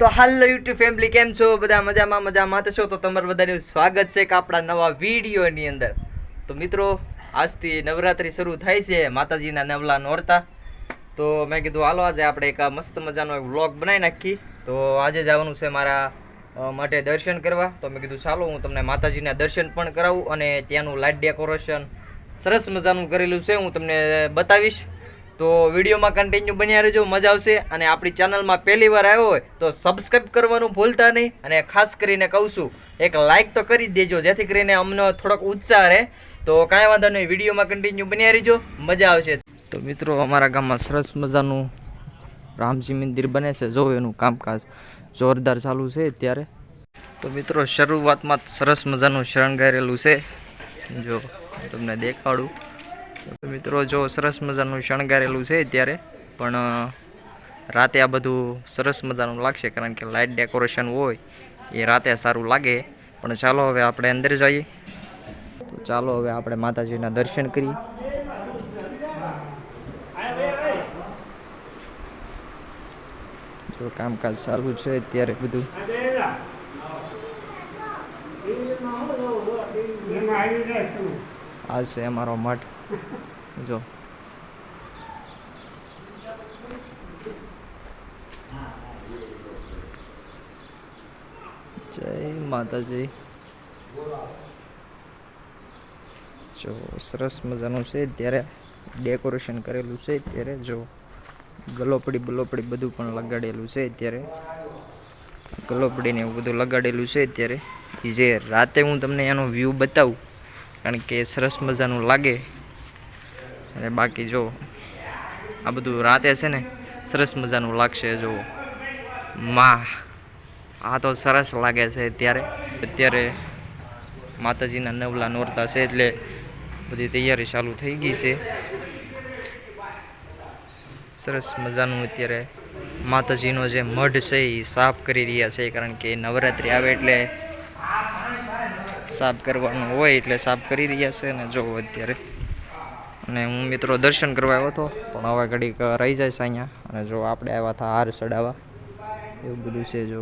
તો હાલો YouTube family, કેમ છો બધા? મજામાં તો છો? તો તમારું બધાનું સ્વાગત છે કે આપણા નવા વિડીયોની અંદર. તો મિત્રો, આજથી નવરાત્રી શરૂ થાય છે, માતાજીના નવલા નોરતા. તો મેં કીધું હાલો આજે આપણે એક મસ્ત મજાનો એક વ્લોગ બનાવી નાખી. તો આજે જવાનું છે મારા માટે દર્શન કરવા. તો મેં કીધું ચાલો હું તમને માતાજીના દર્શન પણ કરાવું અને ત્યાંનું લાઇટ ડેકોરેશન સરસ મજાનું કરેલું છે, હું તમને બતાવીશ. તો વિડીયોમાં કન્ટિન્યુ બન્યા રહેજો, મજા આવશે. અને આપણી ચેનલમાં પહેલી વાર આવ્યો હોય તો સબસ્ક્રાઈબ કરવાનું ભૂલતા નહીં. અને ખાસ કરીને કહું છું, એક લાઇક તો કરી દેજો, જેથી કરીને અમને થોડોક ઉત્સાહ રહે. તો કાંઈ વાંધો નહીં, વિડીયોમાં કન્ટિન્યુ બન્યા રહેજો, મજા આવશે. તો મિત્રો, અમારા ગામમાં સરસ મજાનું રામજી મંદિર બને છે. જો એનું કામકાજ જોરદાર ચાલુ છે અત્યારે. તો મિત્રો, શરૂઆતમાં સરસ મજાનું શણગારેલું છે, જો તમને દેખાડું. તો મિત્રો, જો સરસ મજાનું શણગારેલું છે અત્યારે, પણ રાતે આ બધું સરસ મજાનું લાગશે, કારણ કે લાઇટ ડેકોરેશન હોય એ રાતે સારું લાગે. પણ ચાલો હવે આપણે અંદર જઈએ. તો ચાલો હવે આપણે માતાજીના દર્શન કરીએ. જો કામકાજ ચાલુ છે અત્યારે બધું. આ છે અમારો મઠ. જો જય માતાજી. જો સરસ મજાનું છે અત્યારે ડેકોરેશન કરેલું છે અત્યારે. જો ગલોપડી બલોપડી બધું પણ લગાડેલું છે અત્યારે. ગલોપડી ને એવું બધું લગાડેલું છે અત્યારે. જે રાતે હું તમને એનો વ્યૂ બતાવું, કારણ કે સરસ મજાનું લાગે. અને બાકી જો આ બધું રાતે છે ને સરસ મજાનું લાગશે. જો આ તો સરસ લાગે છે અત્યારે માતાજીના નવલા નોરતા છે, એટલે બધી તૈયારી ચાલુ થઈ ગઈ છે. સરસ મજાનું અત્યારે માતાજીનો જે મઢ છે એ સાફ કરી રહ્યા છે, કારણ કે નવરાત્રિ આવે એટલે સાફ કરવાનું હોય, એટલે સાફ કરી રહ્યા છે. અને જો અત્યારે, અને હું મિત્રો દર્શન કરવા આવ્યો હતો, પણ હવે ઘડીક રહી જાય છે અહીંયા. અને જો આપણે આવ્યા હતા હાર ચડાવવા, એવું બધું છે. જો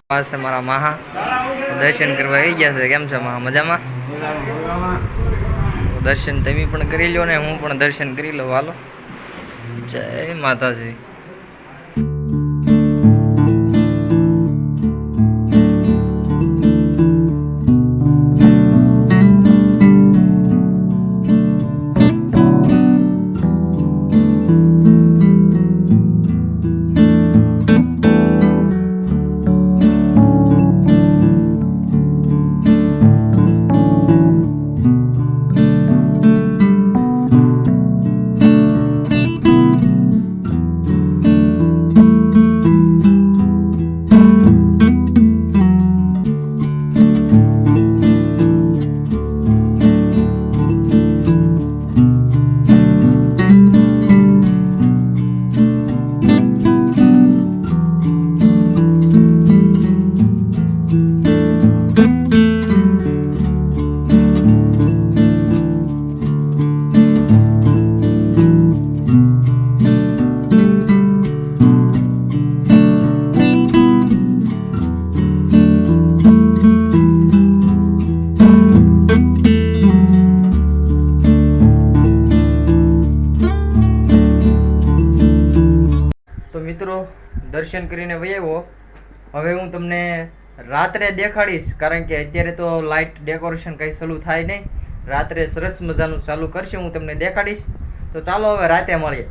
પાસે મારા મહા દર્શન કરવા આવી ગયા છે. કેમ છે મહા? મજામાં? દર્શન તમે પણ કરી લો ને હું પણ દર્શન કરી લઉં. હાલો, જય માતાજી. મિત્રો, દર્શન કરીને વહી આવ્યો. હવે હું તમને રાત્રે દેખાડીશ, કારણ કે અત્યારે તો લાઇટ ડેકોરેશન કંઈ ચાલુ થાય નહીં. રાત્રે સરસ મજાનું ચાલુ કરશે, હું તમને દેખાડીશ. તો ચાલો હવે રાતે મળીએ.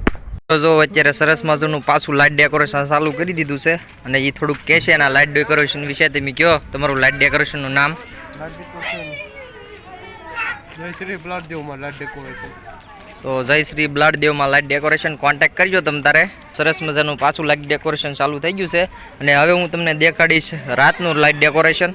તો જો અત્યારે સરસ મજાનું પાછું લાઇટ ડેકોરેશન ચાલુ કરી દીધું છે, અને એ થોડુંક કહેશે એના લાઇટ ડેકોરેશન વિશે. તમે કહો તમારું લાઇટ ડેકોરેશનનું નામ. જયશ્રી બ્લાડદેવમાં લાઇટ ડેકોરેશન. તો જયશ્રી બ્લાડદેવમાં લાઇટ ડેકોરેશન કોન્ટેક્ટ કરજો તમે તારે. સરસ મજાનું પાછું લાઇટ ડેકોરેશન ચાલુ થઈ ગયું છે, અને હવે હું તમને દેખાડીશ રાતનું લાઇટ ડેકોરેશન.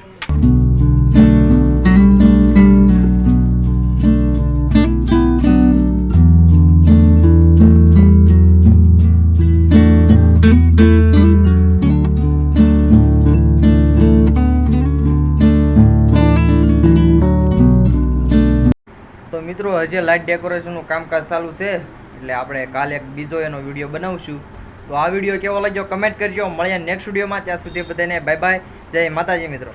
મિત્રો હજી લાઇટ ડેકોરેશનનું કામકાજ ચાલુ છે, એટલે આપણે કાલે એક બીજો એનો વિડીયો બનાવશું. તો આ વિડીયો કેવો લાગ્યો કમેન્ટ કરજો. મળીએ નેક્સ્ટ વિડીયોમાં. ત્યાં સુધી બધાને બાય બાય. જય માતાજી મિત્રો.